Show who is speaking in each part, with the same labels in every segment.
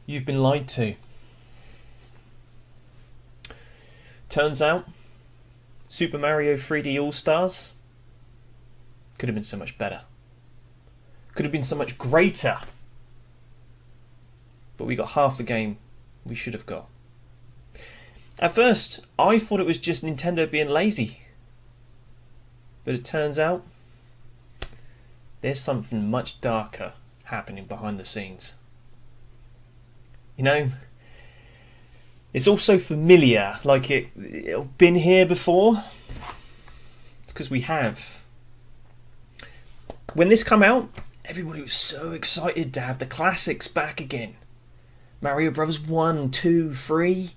Speaker 1: You've been lied to. Turns out, Super Mario 3D All-Stars could have been so much better. Could have been so much greater. But we got half the game we should have got. At first, I thought it was just Nintendo being lazy. But it turns out, there's something much darker happening behind the scenes. You know, it's all so familiar, like it's been here before. It's because we have. When this came out, everybody was so excited to have the classics back again. Mario Bros. 1, 2, 3.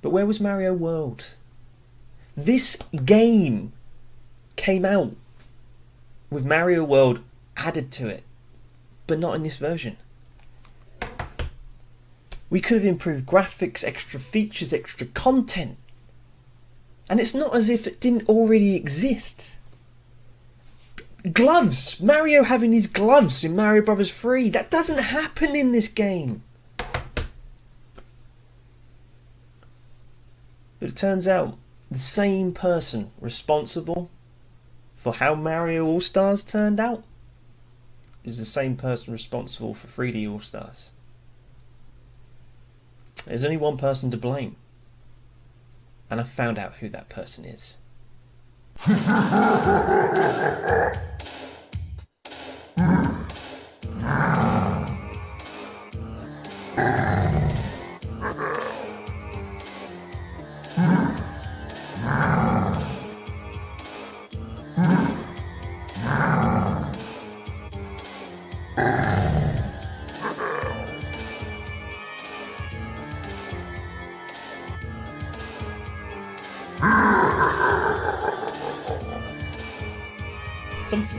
Speaker 1: But where was Mario World? This game came out with Mario World added to it, but not in this version. We could have improved graphics, extra features, extra content. And it's not as if it didn't already exist. Gloves! Mario having his gloves in Mario Bros. 3. That doesn't happen in this game. But it turns out the same person responsible for how Mario All-Stars turned out is the same person responsible for 3D All-Stars. There's only one person to blame. And I've found out who that person is.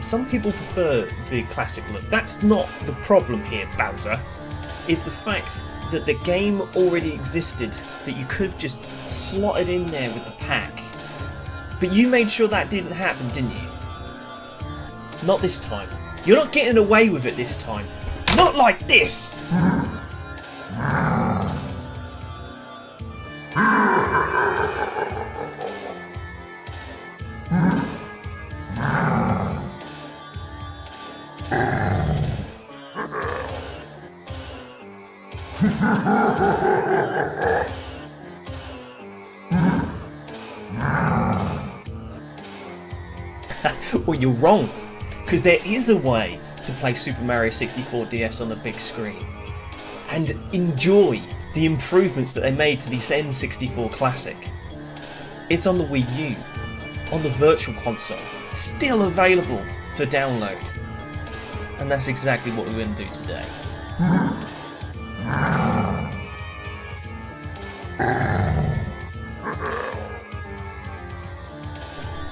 Speaker 1: Some people prefer the classic look. That's not the problem here, Bowser. It's the fact that the game already existed, that you could have just slotted in there with the pack. But you made sure that didn't happen, didn't you? Not this time. You're not getting away with it this time. Not like this! Well, you're wrong, because there is a way to play Super Mario 64 DS on the big screen and enjoy the improvements that they made to this N64 classic. It's on the Wii U, on the Virtual Console, still available for download. And that's exactly what we're going to do today.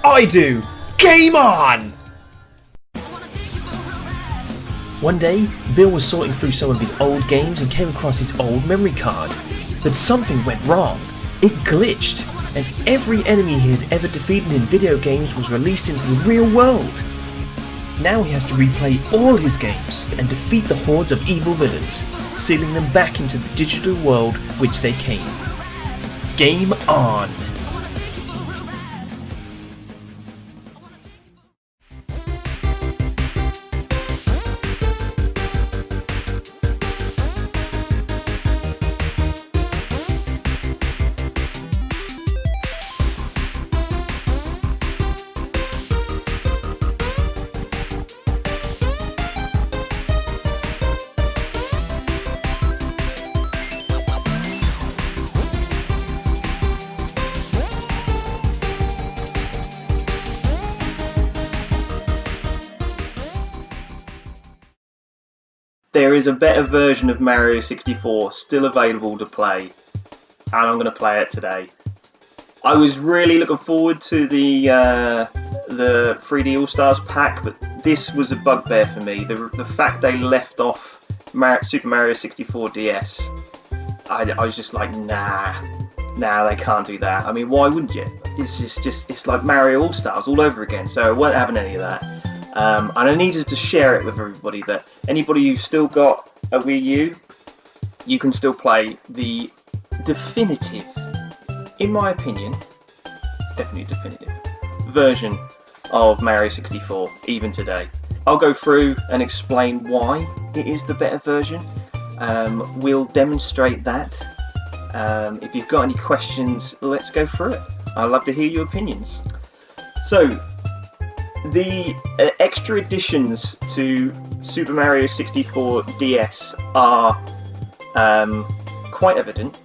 Speaker 1: I do! Game on! One day, Bill was sorting through some of his old games and came across his old memory card. But something went wrong. It glitched, and every enemy he had ever defeated in video games was released into the real world. Now he has to replay all his games and defeat the hordes of evil villains, sealing them back into the digital world which they came. Game on! There is a better version of Mario 64 still available to play, and I'm going to play it today. I was really looking forward to the 3D All-Stars pack, but this was a bugbear for me. The fact they left off Super Mario 64 DS, I was just like, nah, they can't do that. I mean, why wouldn't you? It's like Mario All-Stars all over again, so I wasn't having any of that. And I needed to share it with everybody, that anybody who's still got a Wii U, you can still play the definitive, in my opinion, it's definitely definitive, version of Mario 64, even today. I'll go through and explain why it is the better version. We'll demonstrate that. If you've got any questions, let's go through it. I'd love to hear your opinions. So, the extra additions to Super Mario 64 DS are quite evident.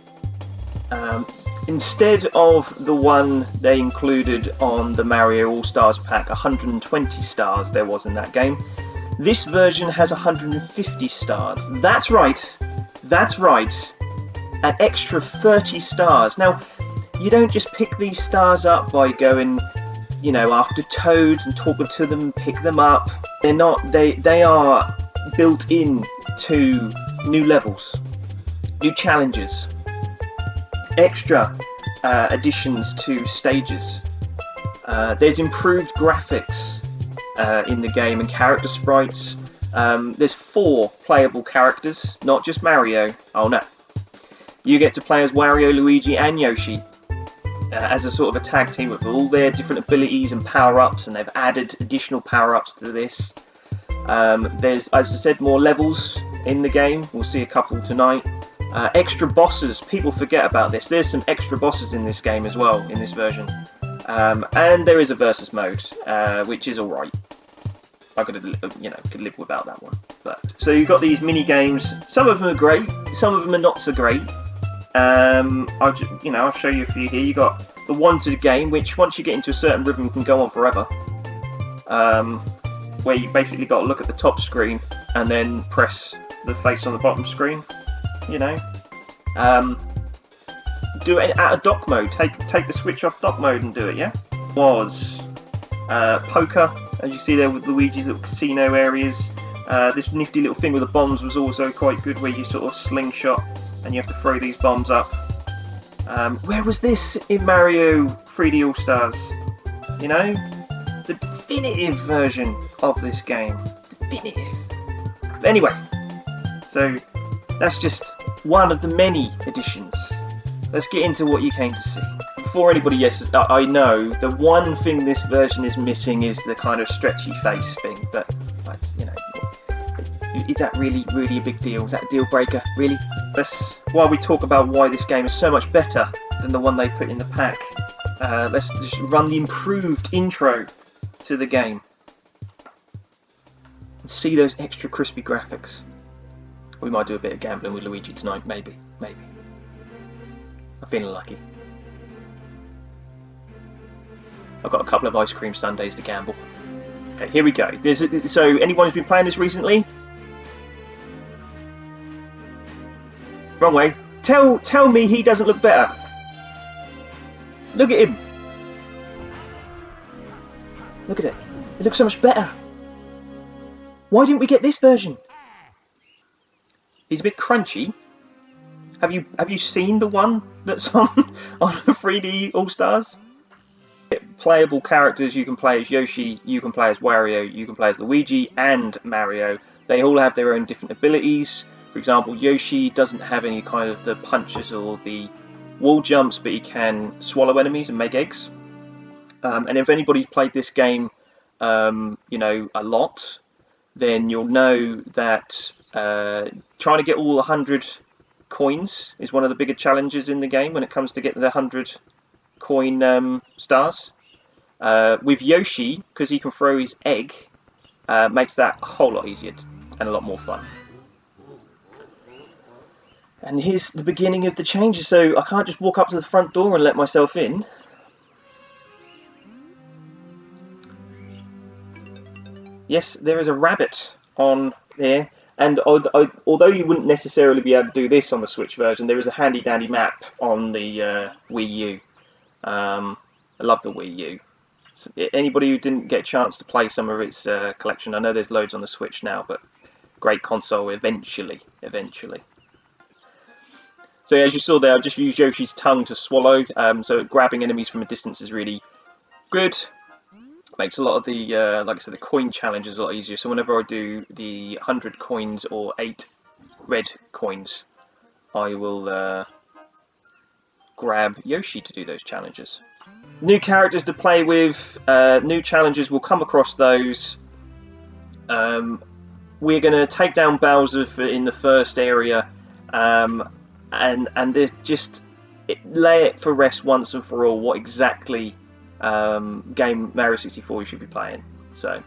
Speaker 1: Instead of the one they included on the Mario All-Stars pack, 120 stars there was in that game, this version has 150 stars. That's right, an extra 30 stars. Now, you don't just pick these stars up by going, you know, after Toads and talking to them, pick them up. They're not, they are built in to new levels, new challenges, extra additions to stages. There's improved graphics in the game and character sprites. There's 4 playable characters, not just Mario. Oh no. You get to play as Wario, Luigi and Yoshi as a sort of a tag team with all their different abilities and power-ups, and they've added additional power-ups to this. There's, as I said, more levels in the game. We'll see a couple tonight. Extra bosses, people forget about this. There's some extra bosses in this game as well, in this version. And there is a versus mode, which is alright. I could live without that one. So you've got these mini games. Some of them are great, some of them are not so great. I'll show you a few here. You got the Wanted game, which once you get into a certain rhythm can go on forever. Where you basically got to look at the top screen and then press the face on the bottom screen. You know, do it out of dock mode. Take the switch off dock mode and do it. Yeah. Was poker, as you see there with Luigi's little casino areas. This nifty little thing with the bombs was also quite good, where you sort of slingshot and you have to throw these bombs up. Where was this in Mario 3D All-Stars? You know, the definitive version of this game. Definitive. But anyway, so that's just one of the many additions. Let's get into what you came to see. Before anybody guesses, I know the one thing this version is missing is the kind of stretchy face thing, but like, you know, is that really a big deal? Is that a deal breaker? Really? While we talk about why this game is so much better than the one they put in the pack, let's just run the improved intro to the game and see those extra crispy graphics. We might do a bit of gambling with Luigi tonight, maybe. I'm feeling lucky. I've got a couple of ice cream sundaes to gamble. Okay, here we go. So anyone who's been playing this recently? Wrong way. Tell me he doesn't look better. Look at him. Look at it. It looks so much better. Why didn't we get this version? He's a bit crunchy. Have you seen the one that's on the 3D All Stars? Playable characters, you can play as Yoshi, you can play as Wario, you can play as Luigi and Mario. They all have their own different abilities. For example, Yoshi doesn't have any kind of the punches or the wall jumps, but he can swallow enemies and make eggs. And if anybody's played this game, you know, a lot, then you'll know that trying to get all 100 coins is one of the bigger challenges in the game when it comes to getting the 100 coin stars. With Yoshi, because he can throw his egg, makes that a whole lot easier and a lot more fun. And here's the beginning of the changes, so I can't just walk up to the front door and let myself in. Yes, there is a rabbit on there, and although you wouldn't necessarily be able to do this on the Switch version, there is a handy dandy map on the Wii U. I love the Wii U. So anybody who didn't get a chance to play some of its collection, I know there's loads on the Switch now, but great console eventually. So as you saw there, I've just used Yoshi's tongue to swallow, so grabbing enemies from a distance is really good. Makes a lot of the, like I said, the coin challenges a lot easier. So whenever I do the 100 coins or 8 red coins, I will grab Yoshi to do those challenges. New characters to play with, new challenges, we'll come across those. We're going to take down Bowser in the first area, and just lay it for rest once and for all what exactly game Mario 64 you should be playing. So.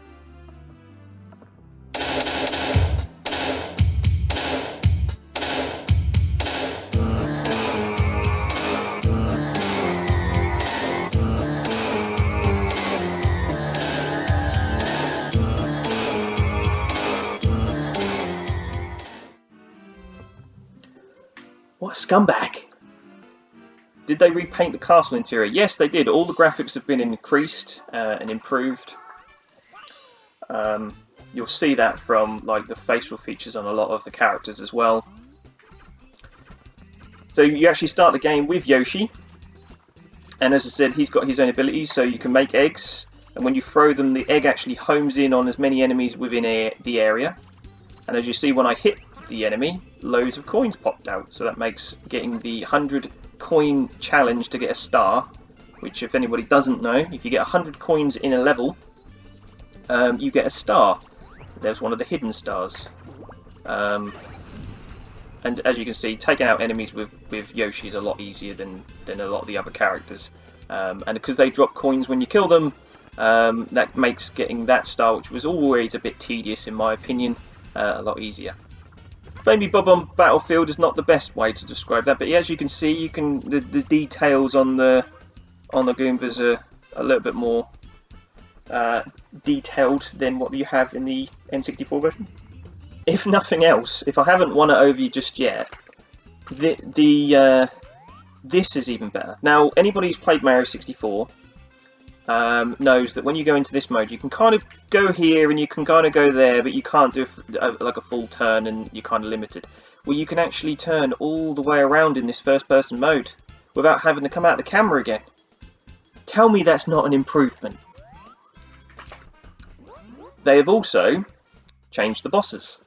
Speaker 1: What a scumbag! Did they repaint the castle interior? Yes, they did. All the graphics have been increased and improved. You'll see that from like the facial features on a lot of the characters as well. So you actually start the game with Yoshi, and as I said, he's got his own abilities. So you can make eggs, and when you throw them, the egg actually homes in on as many enemies within the area. And as you see, when I hit the enemy, loads of coins popped out. So that makes getting the 100 coin challenge to get a star, which if anybody doesn't know, if you get 100 coins in a level, you get a star. There's one of the hidden stars. And as you can see, taking out enemies with Yoshi is a lot easier than a lot of the other characters. And because they drop coins when you kill them, that makes getting that star, which was always a bit tedious in my opinion, a lot easier. Maybe Bob-omb Battlefield is not the best way to describe that, but yeah, as you can see, the details on the Goombas are a little bit more detailed than what you have in the N64 version. If nothing else, if I haven't won it over you just yet, this is even better. Now, anybody who's played Mario 64 knows that when you go into this mode, you can kind of go here and you can kind of go there, but you can't do like a full turn and you're kind of limited. Well, you can actually turn all the way around in this first-person mode without having to come out the camera again. Tell me that's not an improvement. They have also changed the bosses.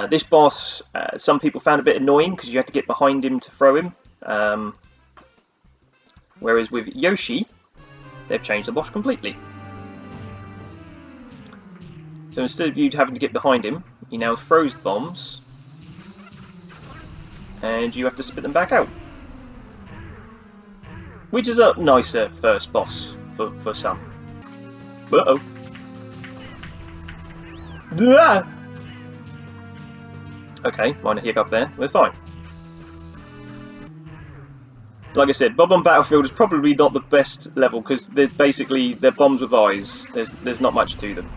Speaker 1: This boss, some people found a bit annoying because you had to get behind him to throw him. Whereas with Yoshi, they've changed the boss completely. So instead of you having to get behind him, he now throws the bombs, and you have to spit them back out. Which is a nicer first boss for some. Uh-oh. Ah! Okay, minor hiccup there. We're fine. Like I said, Bob-omb Battlefield is probably not the best level because they're bombs with eyes. There's not much to them.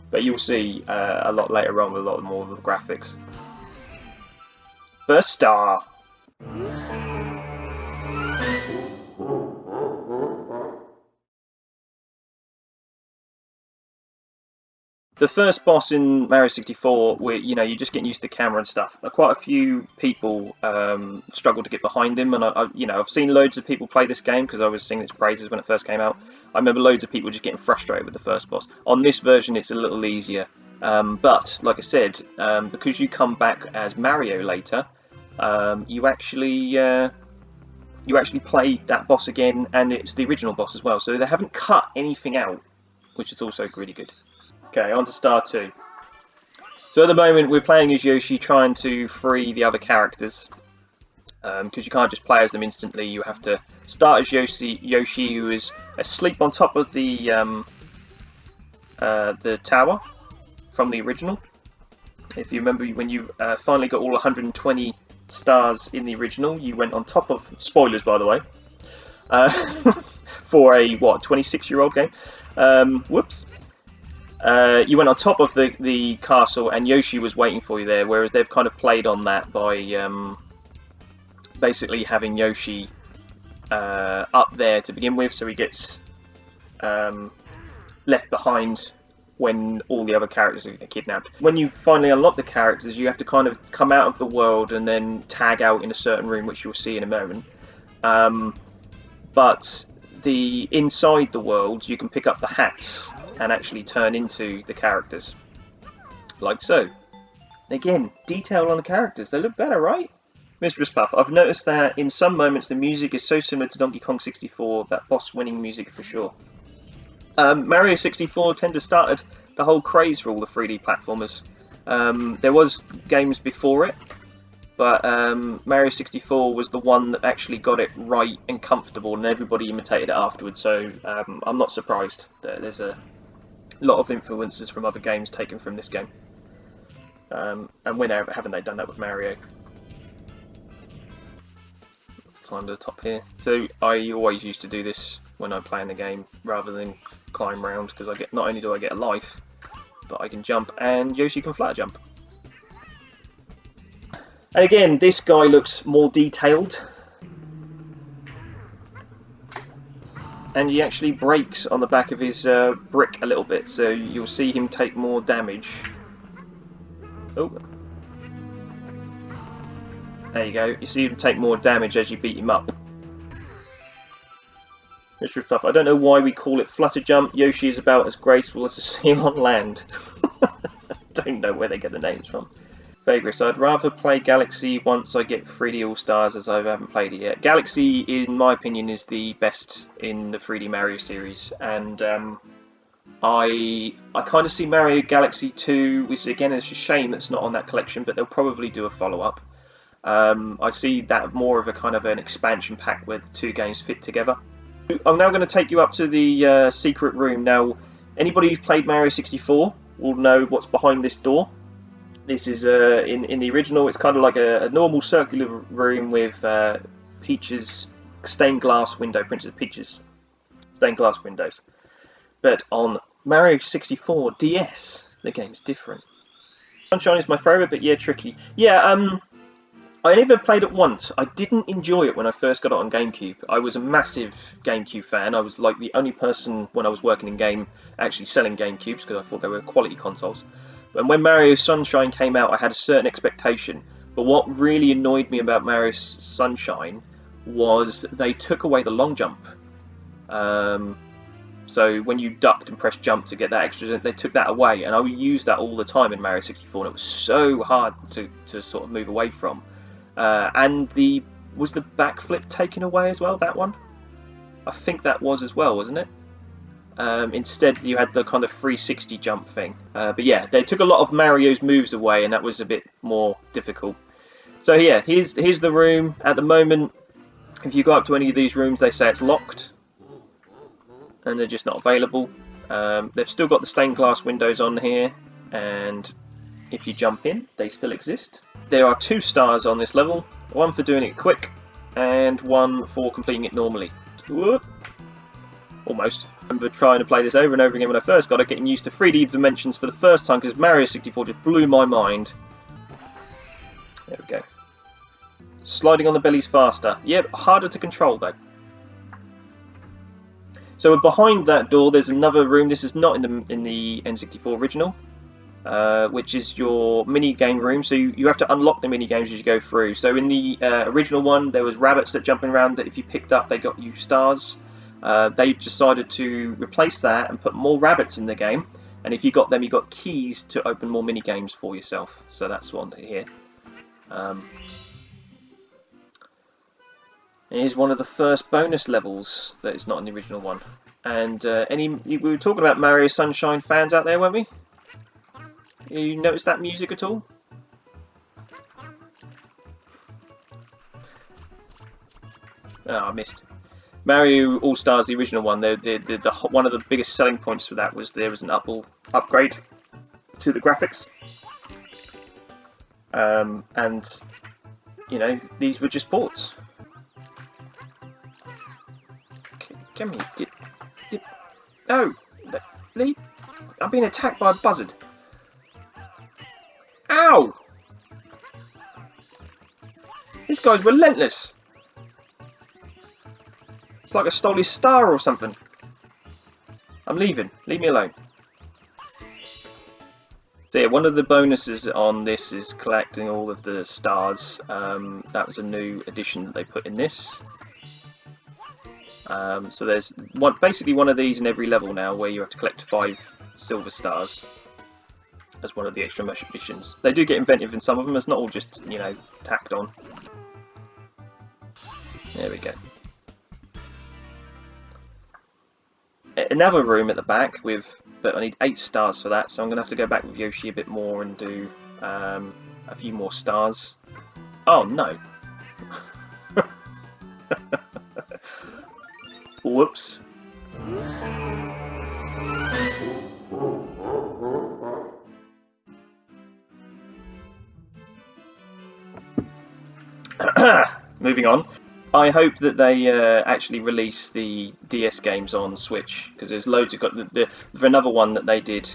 Speaker 1: But you'll see a lot later on with a lot more of the graphics. First star. The first boss in Mario 64, where you're just getting used to the camera and stuff. Quite a few people struggled to get behind him, and I've seen loads of people play this game because I was singing its praises when it first came out. I remember loads of people just getting frustrated with the first boss. On this version, it's a little easier, but like I said, because you come back as Mario later, you actually play that boss again, and it's the original boss as well. So they haven't cut anything out, which is also really good. Okay, on to Star 2. So at the moment we're playing as Yoshi, trying to free the other characters. Because you can't just play as them instantly, you have to start as Yoshi, who is asleep on top of the tower from the original. If you remember, when you finally got all 120 stars in the original, you went on top of... Spoilers, by the way. For a, 26-year-old game. Whoops. You went on top of the castle and Yoshi was waiting for you there, whereas they've kind of played on that by basically having Yoshi up there to begin with, so he gets left behind when all the other characters are kidnapped. When you finally unlock the characters, you have to kind of come out of the world and then tag out in a certain room, which you'll see in a moment. But inside the world, you can pick up the hats and actually turn into the characters, like so. Again, detail on the characters. They look better, right? Mistress Puff, I've noticed that in some moments the music is so similar to Donkey Kong 64, that boss winning music for sure. Mario 64 tend to started the whole craze for all the 3D platformers. There was games before it, but Mario 64 was the one that actually got it right and comfortable, and everybody imitated it afterwards, so I'm not surprised that there's a lot of influences from other games taken from this game. And when haven't they done that with Mario? Climb to the top here. So I always used to do this when I'm playing the game, rather than climb round, because I get, not only do I get a life, but I can jump, and Yoshi can flat jump. And again, this guy looks more detailed, and he actually breaks on the back of his brick a little bit, so you'll see him take more damage. Oh, there you go. You see him take more damage as you beat him up. Mistress Puff, I don't know why we call it Flutter Jump. Yoshi is about as graceful as a seal on land. Don't know where they get the names from. Vagrus, I'd rather play Galaxy once I get 3D All-Stars, as I haven't played it yet. Galaxy, in my opinion, is the best in the 3D Mario series, and I kind of see Mario Galaxy 2, which again is a shame that's not on that collection, but they'll probably do a follow-up. I see that more of a kind of an expansion pack where the two games fit together. I'm now going to take you up to the secret room. Now, anybody who's played Mario 64 will know what's behind this door. This is, in the original, it's kind of like a normal circular room with Peach's stained glass window, Princess Peach's stained glass windows. But on Mario 64 DS, the game's different. Sunshine is my favourite, but yeah, tricky. Yeah, I only ever played it once. I didn't enjoy it when I first got it on GameCube. I was a massive GameCube fan. I was like the only person when I was working in game actually selling GameCubes, because I thought they were quality consoles. And when Mario Sunshine came out, I had a certain expectation. But what really annoyed me about Mario Sunshine was they took away the long jump. So when you ducked and pressed jump to get that extra, they took that away, and I would use that all the time in Mario 64, and it was so hard to sort of move away from. And was the backflip taken away as well, that one? I think that was as well, wasn't it? Instead you had the kind of 360 jump thing. But yeah, they took a lot of Mario's moves away, and that was a bit more difficult. So yeah, here's the room. At the moment, if you go up to any of these rooms, they say it's locked, and they're just not available. They've still got the stained glass windows on here, and if you jump in, they still exist. There are 2 stars on this level, one for doing it quick, and one for completing it normally. Whoop. Almost. I remember trying to play this over and over again when I first got it, getting used to 3D dimensions for the first time, because Mario 64 just blew my mind. There we go. Sliding on the belly's faster. Yep, harder to control though. So behind that door there's another room. This is not in the N64 original, which is your mini game room. So you have to unlock the mini games as you go through. So in the original one, there was rabbits that jumping around that if you picked up, they got you stars. They decided to replace that and put more rabbits in the game, and if you got them, you got keys to open more mini games for yourself. So that's one here. Here's one of the first bonus levels that is not in the original one. And we were talking about Mario Sunshine fans out there, weren't we? You noticed that music at all? Oh, I missed. Mario All Stars, the original one. One of the biggest selling points for that was there was an upgrade to the graphics, and you know, these were just ports. Come here, dip. No, leave. I'm being attacked by a buzzard. Ow! This guy's relentless. It's like I stole his star or something. I'm leaving. Leave me alone. So yeah, one of the bonuses on this is collecting all of the stars. That was a new addition that they put in this. So there's basically one of these in every level now, where you have to collect 5 silver stars. as one of the extra missions. They do get inventive in some of them. It's not all just, you know, tacked on. There we go. Another room at the back but I need 8 stars for that, so I'm going to have to go back with Yoshi a bit more and do a few more stars. Oh no! Whoops. Moving on. I hope that they actually release the DS games on Switch, because there's loads of for another one that they did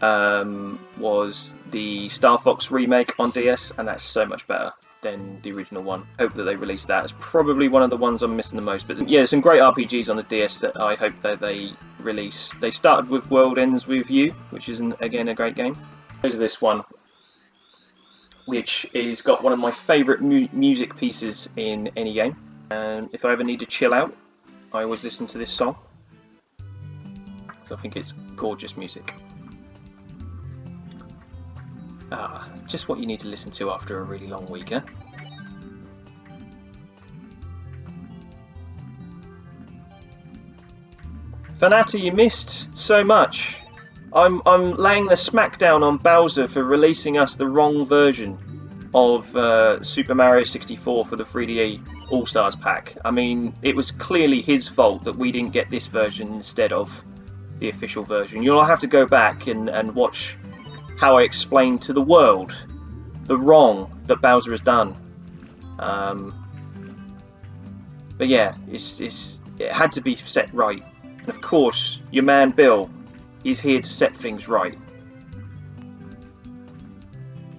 Speaker 1: was the Star Fox remake on DS, and that's so much better than the original one. Hope that they release that. It's probably one of the ones I'm missing the most, but yeah, some great RPGs on the DS that I hope that they release. They started with World Ends With You, which is again a great game. There's this one, which is got one of my favourite music pieces in any game. And if I ever need to chill out, I always listen to this song, because I think it's gorgeous music. Just what you need to listen to after a really long week, huh? Fanata, you missed so much. I'm laying the smackdown on Bowser for releasing us the wrong version of Super Mario 64 for the 3D All-Stars pack. I mean, it was clearly his fault that we didn't get this version instead of the official version. You'll have to go back and watch how I explained to the world the wrong that Bowser has done. But yeah, it had to be set right. And of course, your man Bill, he's here to set things right.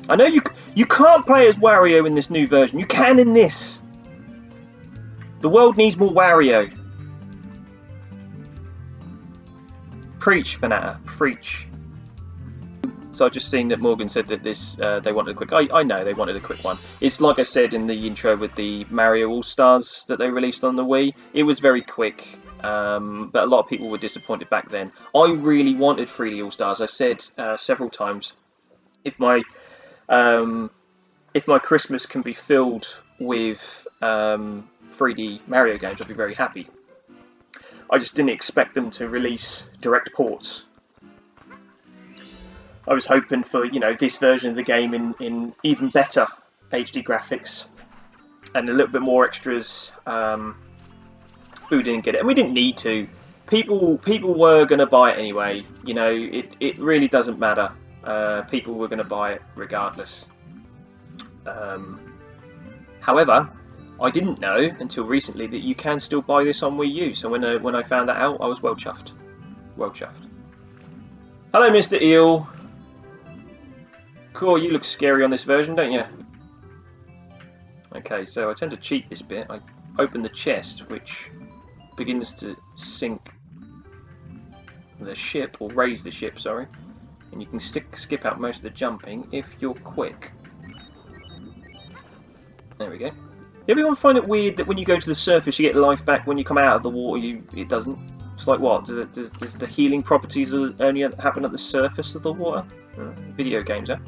Speaker 1: I know you can't play as Wario in this new version. You can in this. The world needs more Wario. Preach, Fanata, preach. So I've just seen that Morgan said that this they wanted a quick. I know they wanted a quick one. It's like I said in the intro with the Mario All Stars that they released on the Wii. It was very quick, but a lot of people were disappointed back then. I really wanted 3D All Stars. I said several times, if my Christmas can be filled with 3D Mario games, I'd be very happy. I just didn't expect them to release direct ports. I was hoping for, you know, this version of the game in even better HD graphics and a little bit more extras. We didn't get it, and we didn't need to. People were going to buy it anyway. You know, it really doesn't matter. People were going to buy it regardless. However, I didn't know until recently that you can still buy this on Wii U. So when I found that out, I was well chuffed. Well chuffed. Hello, Mr. Eel. Cool, you look scary on this version, don't you? Okay, so I tend to cheat this bit. I open the chest, which begins to sink the ship, or raise the ship, sorry. And you can skip out most of the jumping if you're quick. There we go. Everyone find it weird that when you go to the surface you get life back, when you come out of the water it doesn't? It's like what? Does the healing properties only happen at the surface of the water? Video games, huh?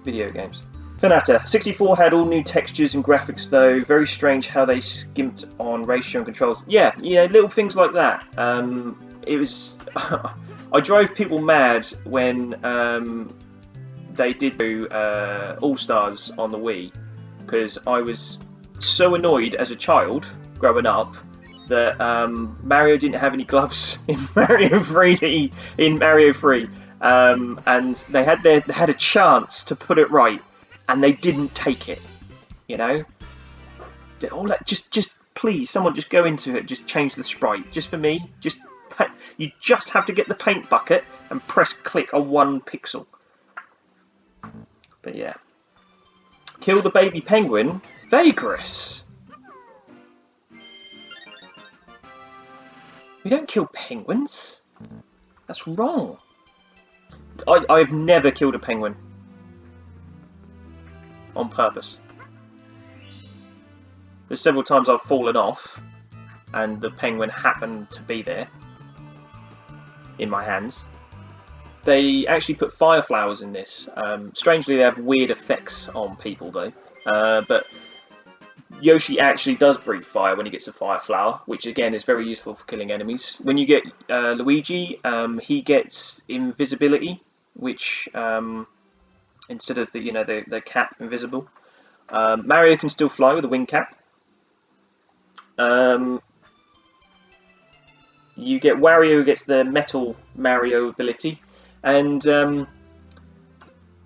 Speaker 1: Video games. Fanata. 64 had all new textures and graphics though. Very strange how they skimped on ratio and controls. Yeah, little things like that. It was... I drove people mad when they did do All-Stars on the Wii, because I was so annoyed as a child growing up that Mario didn't have any gloves in Mario 3D in Mario 3, and they had a chance to put it right, and they didn't take it. You know, all that. Just please, someone just go into it, just change the sprite, just for me. You just have to get the paint bucket and press click on 1 pixel. But yeah. Kill the baby penguin. Vagrus! We don't kill penguins. That's wrong. I've never killed a penguin. On purpose. There's several times I've fallen off and the penguin happened to be there. In my hands. They actually put fire flowers in this. Strangely, they have weird effects on people though. But Yoshi actually does breathe fire when he gets a fire flower, which again is very useful for killing enemies. When you get Luigi, he gets invisibility, which instead of the cap invisible. Mario can still fly with a wing cap. You get Wario, who gets the metal Mario ability, and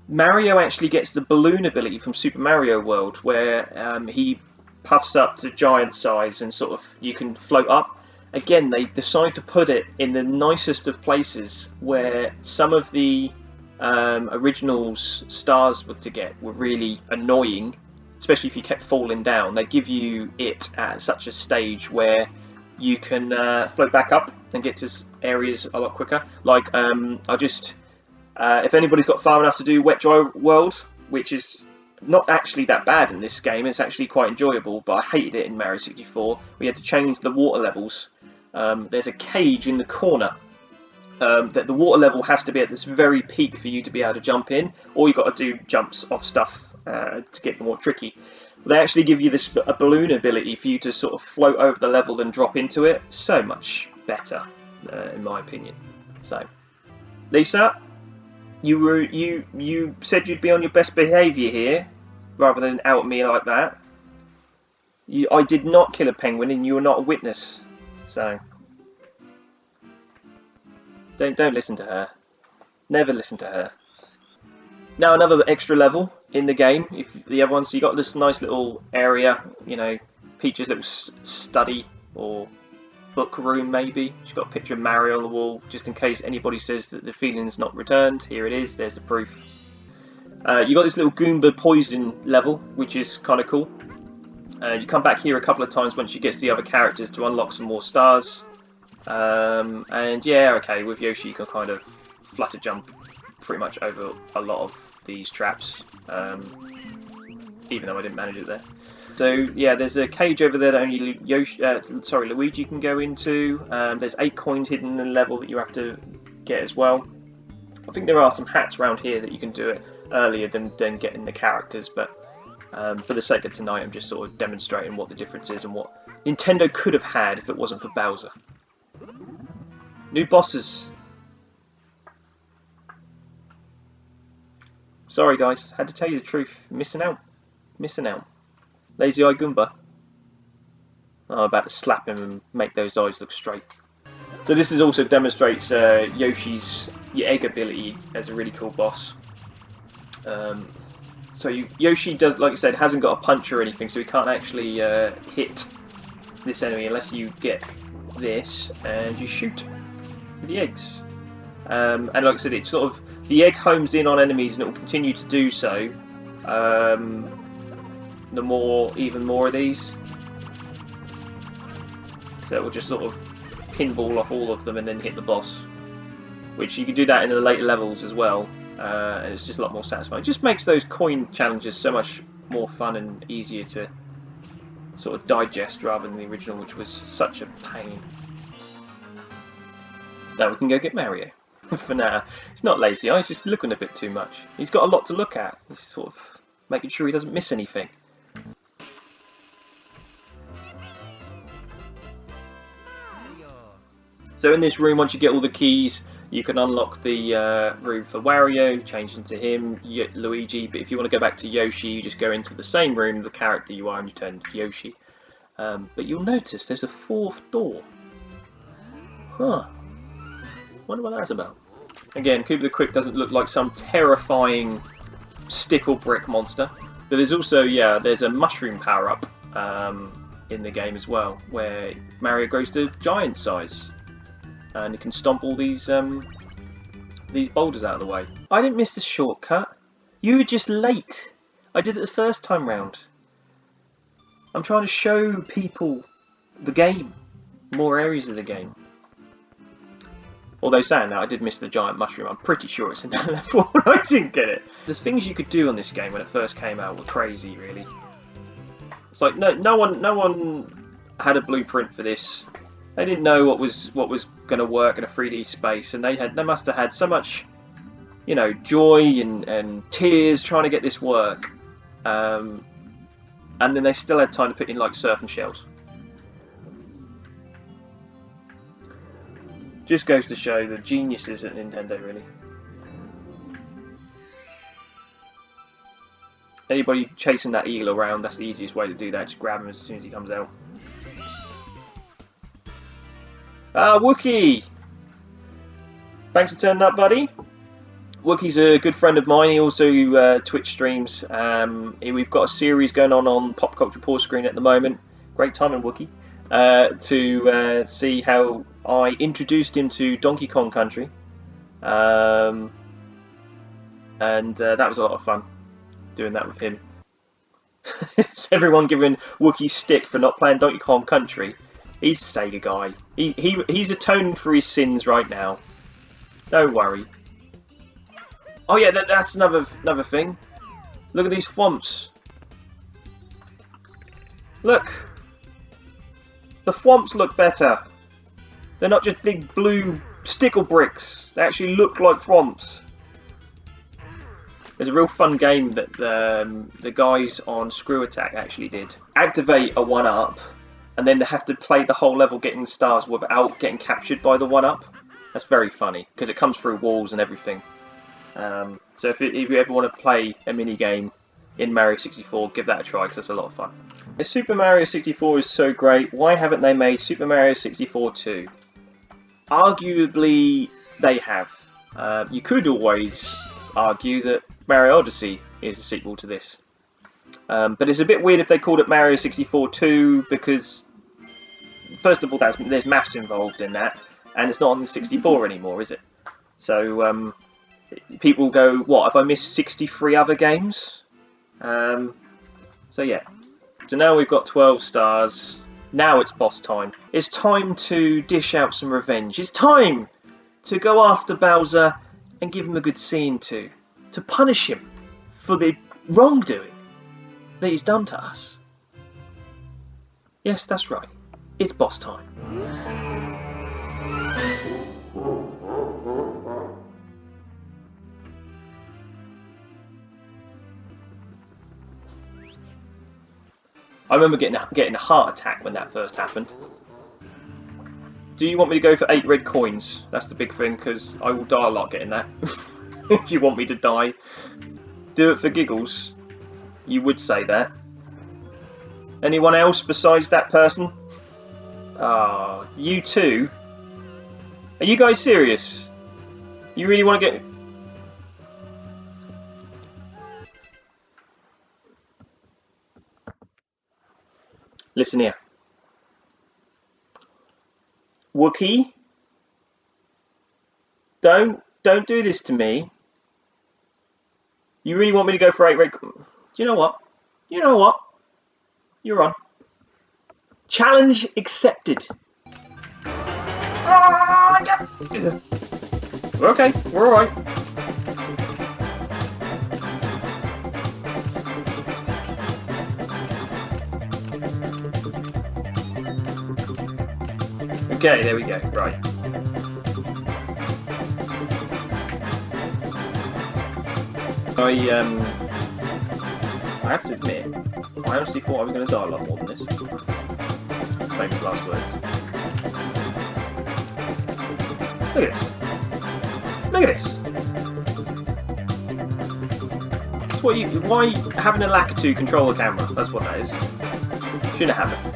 Speaker 1: Mario actually gets the balloon ability from Super Mario World, where he puffs up to giant size and sort of you can float up. Again, they decide to put it in the nicest of places, where some of the originals stars to get were really annoying, especially if you kept falling down. They give you it at such a stage where you can float back up and get to areas a lot quicker. Like if anybody's got far enough to do Wet Dry World, which is not actually that bad in this game, it's actually quite enjoyable, but I hated it in Mario 64. We had to change the water levels. There's a cage in the corner that the water level has to be at this very peak for you to be able to jump in, or you've got to do jumps off stuff to get more tricky. They actually give you this a balloon ability for you to sort of float over the level and drop into it. So much better, in my opinion. So, Lisa, you said you'd be on your best behaviour here, rather than out at me like that. I did not kill a penguin, and you are not a witness. So, don't listen to her. Never listen to her. Now another extra level in the game. If the other ones, so you got this nice little area, Peach's little study or book room maybe. She's got a picture of Mario on the wall, just in case anybody says that the feeling's not returned. Here it is. There's the proof. You got this little Goomba poison level, which is kind of cool. You come back here a couple of times once you get to the other characters to unlock some more stars. And yeah, okay, with Yoshi you can kind of flutter jump pretty much over a lot of these traps, even though I didn't manage it there. So yeah, there's a cage over there that only Luigi can go into. There's 8 coins hidden in the level that you have to get as well. I think there are some hats around here that you can do it earlier than getting the characters, but for the sake of tonight I'm just sort of demonstrating what the difference is and what Nintendo could have had if it wasn't for Bowser. New bosses. Sorry guys, had to tell you the truth. Missing out. Lazy Eye Goomba. I'm about to slap him and make those eyes look straight. So this is also demonstrates Yoshi's egg ability as a really cool boss. So Yoshi does, like I said, hasn't got a punch or anything, so he can't actually hit this enemy unless you get this and you shoot with the eggs. And like I said, it's sort of the egg homes in on enemies, and it will continue to do so. Even more of these, so it will just sort of pinball off all of them and then hit the boss. Which you can do that in the later levels as well, and it's just a lot more satisfying. It just makes those coin challenges so much more fun and easier to sort of digest rather than the original, which was such a pain. Now we can go get Mario. For now, he's not lazy. He's just looking a bit too much. He's got a lot to look at. He's sort of making sure he doesn't miss anything. So in this room, once you get all the keys, you can unlock the room for Wario, change into him, Luigi. But if you want to go back to Yoshi, you just go into the same room, the character you are, and you turn into Yoshi. But you'll notice there's a 4th door. Huh. Wonder what that's about. Again, Koopa the Quick doesn't look like some terrifying stick or brick monster. But there's also, yeah, there's a mushroom power-up in the game as well, where Mario grows to giant size. And you can stomp all these boulders out of the way. I didn't miss the shortcut. You were just late. I did it the first time round. I'm trying to show people the game. More areas of the game. Although saying that, I did miss the giant mushroom. I'm pretty sure it's in that level. I didn't get it. There's things you could do on this game when it first came out were crazy, really. It's like no one had a blueprint for this. They didn't know what was going to work in a 3D space, and they must have had so much you know, joy and tears trying to get this work. And then they still had time to put in like surf and shells. Just goes to show the geniuses at Nintendo, really. Anybody chasing that eagle around, that's the easiest way to do that. Just grab him as soon as he comes out. Ah, Wookie! Thanks for turning up, buddy. Wookie's a good friend of mine. He also Twitch streams. We've got a series going on Pop Culture Pause Screen at the moment. Great timing, Wookie. To see how I introduced him to Donkey Kong Country. And that was a lot of fun, doing that with him. Is everyone giving Wookie stick for not playing Donkey Kong Country? He's a Sega guy. He's atoning for his sins right now. Don't worry. Oh yeah, that's another thing. Look at these thwomps. Look. The thwomps look better. They're not just big blue stickle bricks. They actually look like thwomps. There's a real fun game that the guys on Screw Attack actually did. Activate a 1-up, and then they have to play the whole level getting stars without getting captured by the 1-up. That's very funny, because it comes through walls and everything. So if you ever want to play a mini game in Mario 64, give that a try, because it's a lot of fun. If Super Mario 64 is so great, why haven't they made Super Mario 64 2? Arguably, they have. You could always argue that Mario Odyssey is a sequel to this. But it's a bit weird if they called it Mario 64 2, because first of all, there's maths involved in that, and it's not on the 64 anymore, is it? So people go, what, have I missed 63 other games? So yeah. So now we've got 12 stars. Now it's boss time. It's time to dish out some revenge. It's time to go after Bowser and give him a good scene to punish him for the wrongdoing that he's done to us. Yes, that's right. It's boss time. I remember getting a heart attack when that first happened. Do you want me to go for 8 red coins? That's the big thing, because I will die a lot getting that. If you want me to die. Do it for giggles. You would say that. Anyone else besides that person? Ah, you too? Are you guys serious? You really want to get... Listen here. Wookie? Don't do this to me. You really want me to go for 8 red... Do you know what? You know what? You're on. Challenge accepted. We're okay. We're alright. Okay, there we go. Right. I have to admit, I honestly thought I was going to die a lot more than this. Famous last words. Look at this. Look at this. That's what why having a Lakitu control the camera? That's what that is. Shouldn't have happened.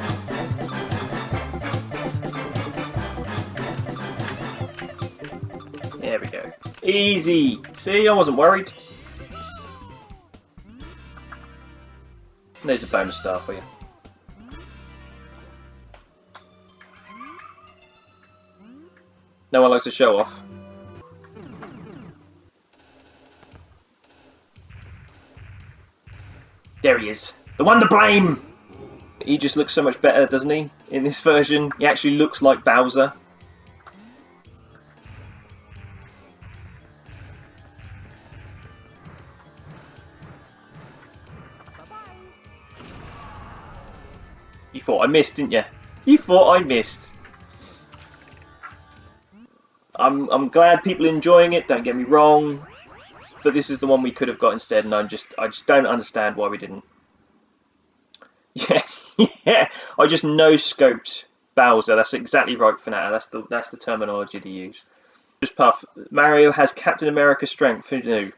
Speaker 1: There we go. Easy. See, I wasn't worried. There's a bonus star for you. No one likes to show off. There he is. The one to blame! He just looks so much better, doesn't he? In this version, he actually looks like Bowser. You thought I missed, didn't you? You thought I missed. I'm glad people are enjoying it, don't get me wrong. but this is the one we could have got instead, and I just don't understand why we didn't. Yeah, yeah. I just no scoped Bowser. That's exactly right, Fanata. That's the terminology to use. Just Puff. Mario has Captain America strength. Who knew?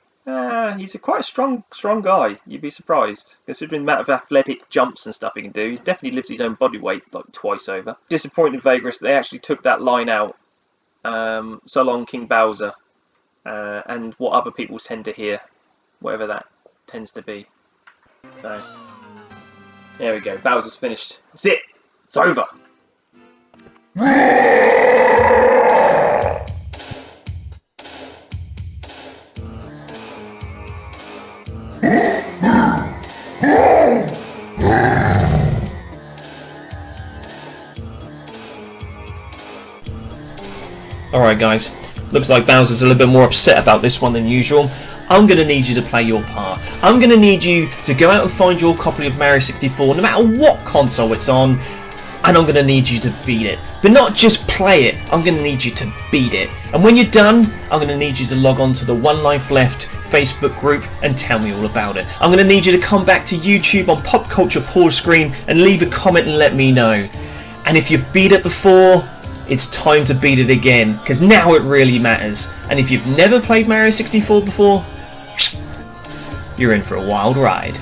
Speaker 1: He's quite a strong guy. You'd be surprised, considering the amount of athletic jumps and stuff he can do. He's definitely lifts his own body weight like twice over. Disappointed Vegas that they actually took that line out. So long, King Bowser, and what other people tend to hear, whatever that tends to be. So there we go. Bowser's finished. That's it. It's over. Alright guys, looks like Bowser's a little bit more upset about this one than usual. I'm going to need you to play your part. I'm going to need you to go out and find your copy of Mario 64, no matter what console it's on, and I'm going to need you to beat it. But not just play it, I'm going to need you to beat it. And when you're done, I'm going to need you to log on to the One Life Left Facebook group and tell me all about it. I'm going to need you to come back to YouTube on Pop Culture Pause Screen and leave a comment and let me know. And if you've beat it before, it's time to beat it again, because now it really matters. And if you've never played Mario 64 before, you're in for a wild ride.